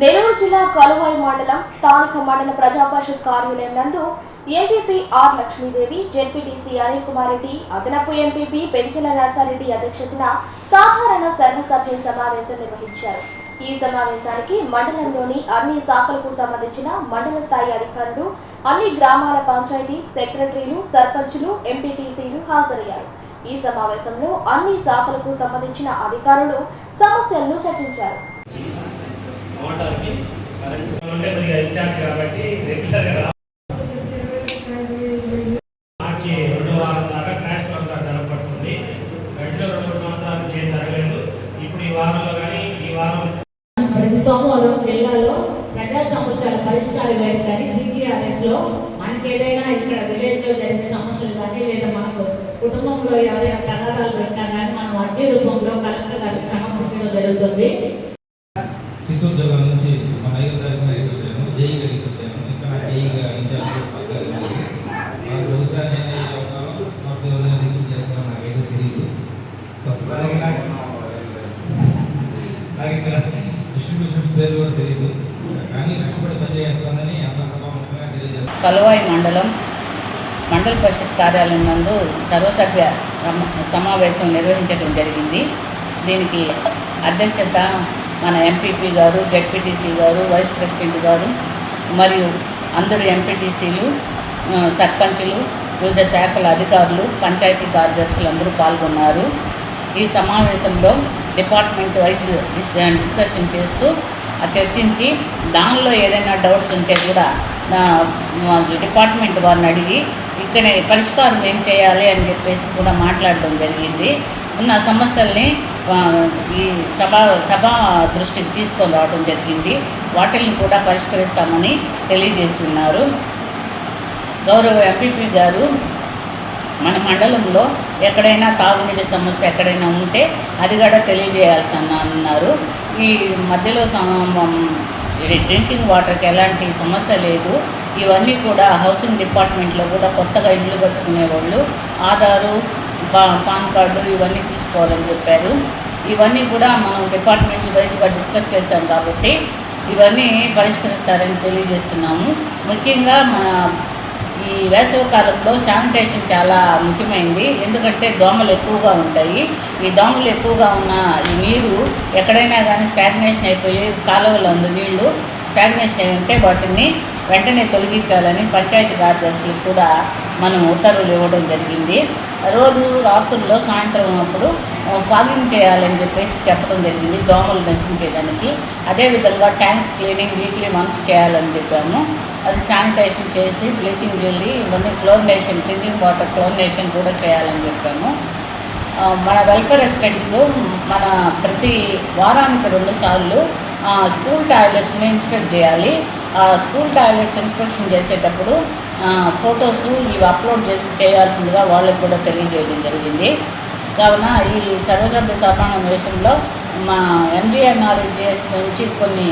నెల్లూరు జిల్లా కలువాయి మండలం స్థానిక మండల ప్రజా పరిషత్ కార్యాలయం నందు MPP R Lakshmidevi, ZPTC Anil Kumar Reddy, అదనపు ఎంపీపీ పెంచల నర్సారెడ్డి అధ్యక్షతన సాధారణ సర్వసభ్య సమావేశం నిర్వహించారు. ఈ సమావేశానికి మండలంలోని అన్ని శాఖలకు సంబంధించిన మండల స్థాయి అధికారులు, అన్ని గ్రామాల పంచాయతీ సెక్రటరీలు, సర్పంచులు, ఎంపీటీసీలు హాజరయ్యారు. ఈ సమావేశంలో అన్ని శాఖలకు సంబంధించిన అధికారులు సమస్యలను చర్చించారు. మార్చి 2వ వారం దాకా క్రాష్ ప్రోగ్రామ్ జరగబడుతుంది. గడిచిన 2-3 సంవత్సరాల నుంచి ఏం జరగలేదు. ఇప్పుడు ఈ వారంలో కానీ ఈ వారం ప్రతి సోమవారం జిల్లాలో ప్రజా సమస్యల పరిష్కార వేదిక కానీ DGRS లో మనకి ఏదైనా ఇక్కడ విలేజ్ లో జరిగే సమస్యలు కానీ లేదా మనకు కుటుంబంలో ఎవరైనా తగాదాలు పెట్టినా కానీ మనం అర్జీ రూపంలో కలెక్టర్ గారికి సమర్పించడం జరుగుతుంది. చిత్తూరు జిల్లా నుంచి మన 5వ తారీఖున ఎదుగుతాను, జేఈ ఎదుగుతాను. ఇంకా నాకు ఏఈగా ఇన్ఛార్జ్ బహుశా నేను రిక్రూట్ చేస్తాను, నాకైతే తెలియదు. ప్రస్తుతానికి నాకు ఇక్కడ డిస్ట్రిబ్యూషన్స్ పేరు కూడా తెలియదు, కానీ కష్టపడి పనిచేస్తుందని అన్న సభాముఖంగా తెలియజేస్తాను. కలువాయి మండలం మండల పరిషత్ కార్యాలయం నందు సర్వసభ్య సమావేశం నిర్వహించడం జరిగింది. దీనికి అధ్యక్షత మన ఎంపీపీ గారు, జెడ్పీటీసీ గారు, వైస్ ప్రెసిడెంట్ గారు మరియు అందరూ ఎంపీటీసీలు, సర్పంచులు, వివిధ శాఖల అధికారులు, పంచాయతీ కార్యదర్శులు అందరూ పాల్గొన్నారు. ఈ సమావేశంలో డిపార్ట్మెంట్ వైజ్ డిస్కషన్ చేస్తూ చర్చించి దానిలో ఏదైనా డౌట్స్ ఉంటే కూడా డిపార్ట్మెంట్ వారిని అడిగి ఇక్కడే పరిష్కారం ఏం చేయాలి అని చెప్పేసి కూడా మాట్లాడడం జరిగింది. ఉన్న సమస్యల్ని ఈ సభ దృష్టికి తీసుకొని రావడం జరిగింది. వాటిని కూడా పరిష్కరిస్తామని తెలియజేస్తున్నారు. గౌరవ ఎంపీపీ గారు మన మండలంలో ఎక్కడైనా తాగునీటి సమస్య ఎక్కడైనా ఉంటే అది కూడా తెలియజేయాల్సి అన్నారు. ఈ మధ్యలో డ్రింకింగ్ వాటర్కి ఎలాంటి సమస్య లేదు. ఇవన్నీ కూడా హౌసింగ్ డిపార్ట్మెంట్లో కూడా కొత్తగా ఇల్లు కట్టుకునే వాళ్ళు ఆధారు, పాన్ కార్డు ఇవన్నీ తీసుకోవాలని చెప్పారు. ఇవన్నీ కూడా మనం డిపార్ట్మెంట్ వైజ్గా డిస్కస్ చేశాం కాబట్టి ఇవన్నీ పరిష్కరిస్తారని తెలియజేస్తున్నాము. ముఖ్యంగా మన ఈ వేసవి కాలంలో శానిటేషన్ చాలా ముఖ్యమైనది. ఎందుకంటే దోమలు ఎక్కువగా ఉంటాయి. ఈ దోమలు ఎక్కువగా ఉన్న ఈ నీరు ఎక్కడైనా కానీ స్టాగ్నేషన్ అయిపోయి కాలువలో నీళ్లు స్టాగ్నేషన్ అయి ఉంటే వాటిని వెంటనే తొలగించాలని పంచాయతీ కార్యదర్శులకు కూడా మనం ఉత్తర్వులు ఇవ్వడం జరిగింది. రోజు రాత్రుల్లో సాయంత్రం అప్పుడు ఫాగింగ్ చేయాలని చెప్పేసి చెప్పడం జరిగింది దోమలు నశించేదానికి. అదేవిధంగా ట్యాంక్స్ క్లీనింగ్ వీక్లీ వన్స్ చేయాలని చెప్పాము. అది శానిటేషన్ చేసి బ్లీచింగ్ జెల్లీ ఇవన్నీ క్లోరినేషన్, డ్రింకింగ్ వాటర్ క్లోరినేషన్ కూడా చేయాలని చెప్పాము. మన వెల్ఫేర్ అసిస్టెంట్లు మన ప్రతి వారానికి 2 సార్లు స్కూల్ టాయిలెట్స్ని ఇన్స్పెక్ట్ చేయాలి. స్కూల్ టాయిలెట్స్ ఇన్స్పెక్షన్ చేసేటప్పుడు ఫొటోస్ ఇవి అప్లోడ్ చేయాల్సిందిగా వాళ్ళకు కూడా తెలియజేయడం జరిగింది. కావున ఈ సర్వసభ్య సమావేశంలో మా MGNRGS నుంచి కొన్ని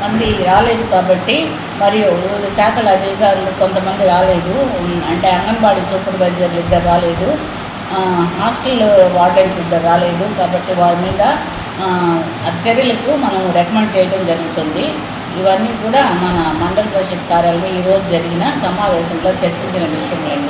మంది రాలేదు కాబట్టి మరియు వివిధ శాఖల అధికారులు కొంతమంది రాలేదు. అంటే అంగన్వాడీ సూపర్వైజర్లు 2 రాలేదు, హాస్టల్ వార్డెన్స్ 2 రాలేదు. కాబట్టి వారి మీద చర్యలకు మనం రికమెండ్ చేయడం జరుగుతుంది. ఇవన్నీ కూడా మన మండల పరిషత్ కార్యాలయంలో ఈరోజు జరిగిన సమావేశంలో చర్చించిన విషయములండి.